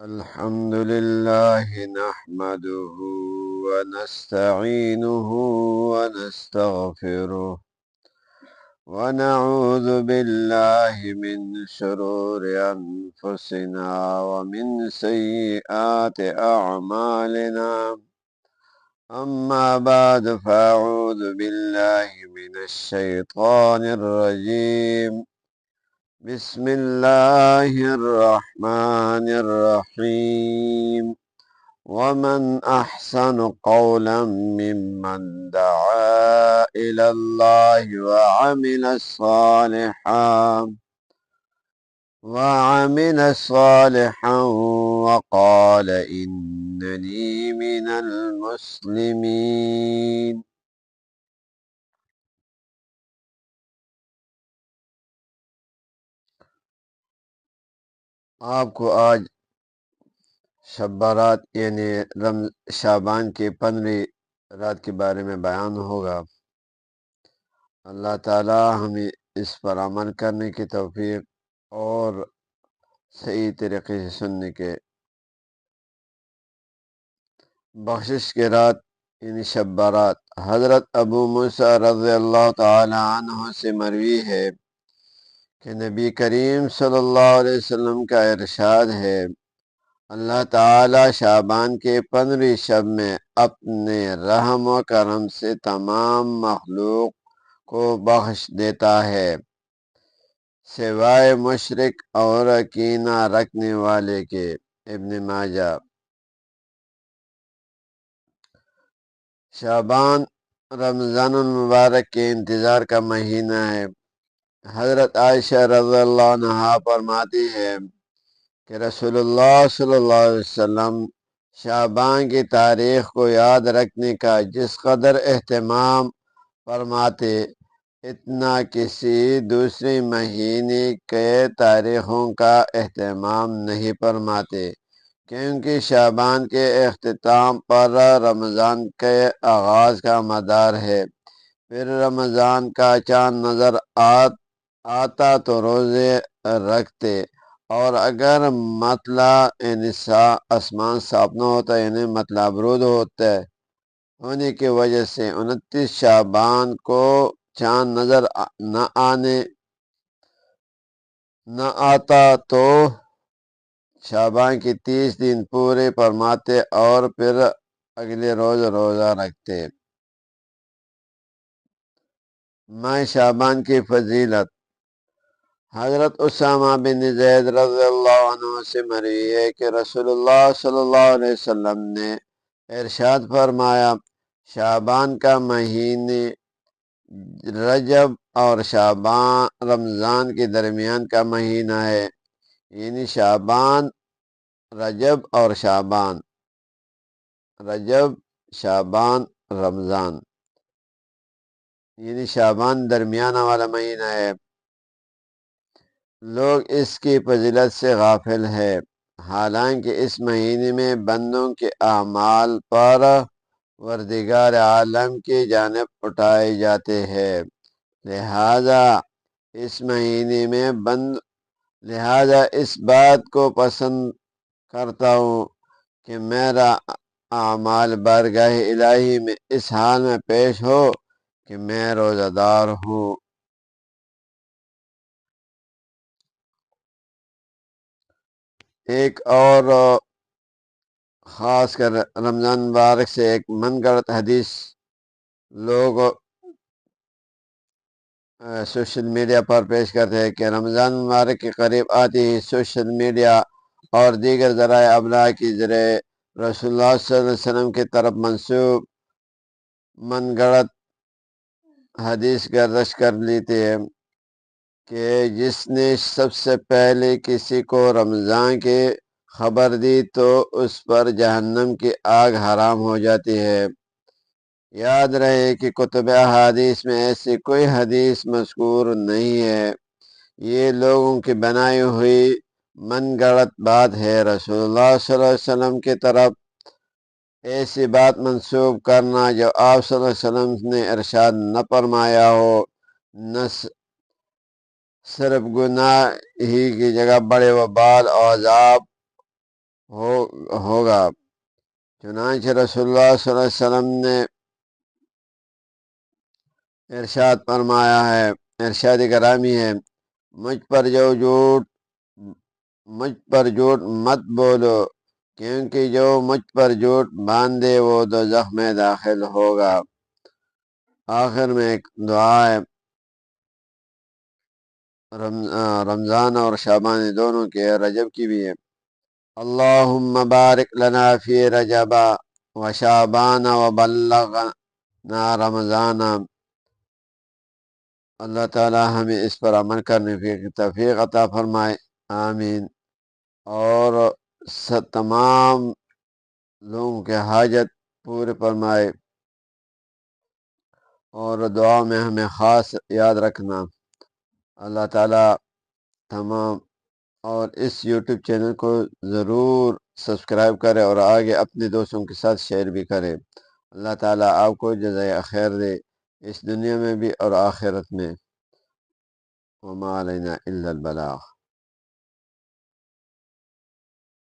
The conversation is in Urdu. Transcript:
الحمد لله نحمده ونستعينه ونستغفره ونعوذ بالله من شرور أنفسنا ومن سيئات أعمالنا. أما بعد فأعوذ بالله من الشيطان الرجيم. بسم الله الرحمن الرحيم. ومن أحسن قولا ممن دعا إلى الله وعمل صالحا وقال إنني من المسلمين. آپ کو آج شب برات یعنی شعبان کی 15ویں رات کے بارے میں بیان ہوگا۔ اللہ تعالی ہمیں اس پر عمل کرنے کی توفیق اور صحیح طریقے سے سننے کے بخشش کے رات یعنی شب برات۔ حضرت ابو موسیٰ رضی اللہ تعالی عنہ سے مروی ہے کہ نبی کریم صلی اللہ علیہ وسلم کا ارشاد ہے، اللہ تعالی شعبان کے 15ویں شب میں اپنے رحم و کرم سے تمام مخلوق کو بخش دیتا ہے سوائے مشرک اور کینہ رکھنے والے کے۔ ابن ماجہ۔ شعبان رمضان المبارک کے انتظار کا مہینہ ہے۔ حضرت عائشہ رضی اللہ عنہا فرماتی ہے کہ رسول اللہ صلی اللہ علیہ وسلم شعبان کی تاریخ کو یاد رکھنے کا جس قدر اہتمام فرماتے، اتنا کسی دوسرے مہینے کے تاریخوں کا اہتمام نہیں فرماتے، کیونکہ شعبان کے اختتام پر رمضان کے آغاز کا مدار ہے۔ پھر رمضان کا چاند نظر آتا تو روزے رکھتے، اور اگر مطلع آسمان صاف نہ ہوتا یعنی مطلع برود ہونے کی وجہ سے 29 شعبان کو چاند نظر نہ آتا تو شعبان کی 30 دن پورے فرماتے اور پھر اگلے روز روزہ رکھتے۔ ماہ شعبان کی فضیلت۔ حضرت اسامہ بن زید رضی اللہ عنہ سے مروی ہے کہ رسول اللہ صلی اللہ علیہ وسلم نے ارشاد فرمایا، شعبان کا مہینے رجب اور رمضان کے درمیان کا مہینہ ہے، یعنی شعبان رجب اور رجب شعبان رمضان، یعنی شعبان درمیانہ والا مہینہ ہے۔ لوگ اس کی فضیلت سے غافل ہے، حالانکہ اس مہینے میں بندوں کے اعمال پر پروردگار عالم کی جانب اٹھائے جاتے ہیں، لہذا اس بات کو پسند کرتا ہوں کہ میرا اعمال بارگاہ الہی میں اس حال میں پیش ہو کہ میں روزہ دار ہوں۔ ایک اور خاص کر رمضان مبارک سے ایک من گھڑت حدیث لوگ سوشل میڈیا پر پیش کرتے ہیں کہ رمضان مبارک کے قریب آتی ہی سوشل میڈیا اور دیگر ذرائع ابلاغ کے ذریعے رسول اللہ صلی اللہ علیہ وسلم کی طرف منسوب من گھڑت حدیث گردش کر لیتے ہیں کہ جس نے سب سے پہلے کسی کو رمضان کی خبر دی تو اس پر جہنم کی آگ حرام ہو جاتی ہے۔ یاد رہے کہ کتب احادیث میں ایسی کوئی حدیث مذکور نہیں ہے، یہ لوگوں کی بنائی ہوئی من گھڑت بات ہے۔ رسول اللہ صلی اللہ علیہ وسلم کی طرف ایسی بات منسوب کرنا جو آپ صلی اللہ علیہ وسلم نے ارشاد نہ فرمایا ہو، نہ صرف گناہ ہی کی جگہ بڑے وبال اور عذاب ہوگا۔ چنانچہ رسول اللہ صلی اللہ علیہ وسلم نے ارشاد فرمایا ہے، ارشاد گرامی ہے، مجھ پر جھوٹ مت بولو، کیونکہ جو مجھ پر جھوٹ باندھے وہ دوزخ میں داخل ہوگا۔ آخر میں ایک دعا ہے، رمضان اور شعبان دونوں کے، رجب کی بھی ہے۔ اللہم بارک لنا فی رجب و شعبان و بلغنا رمضان۔ اللہ تعالی ہمیں اس پر عمل کرنے کی توفیق عطا فرمائے، آمین۔ اور تمام لوگوں کے حاجت پورے فرمائے، اور دعا میں ہمیں خاص یاد رکھنا۔ اللہ تعالی تمام، اور اس یوٹیوب چینل کو ضرور سبسکرائب کرے اور آگے اپنے دوستوں کے ساتھ شیئر بھی کرے۔ اللہ تعالیٰ آپ کو جزائے خیر دے، اس دنیا میں بھی اور آخرت میں۔ وما علینا الا البلاغ۔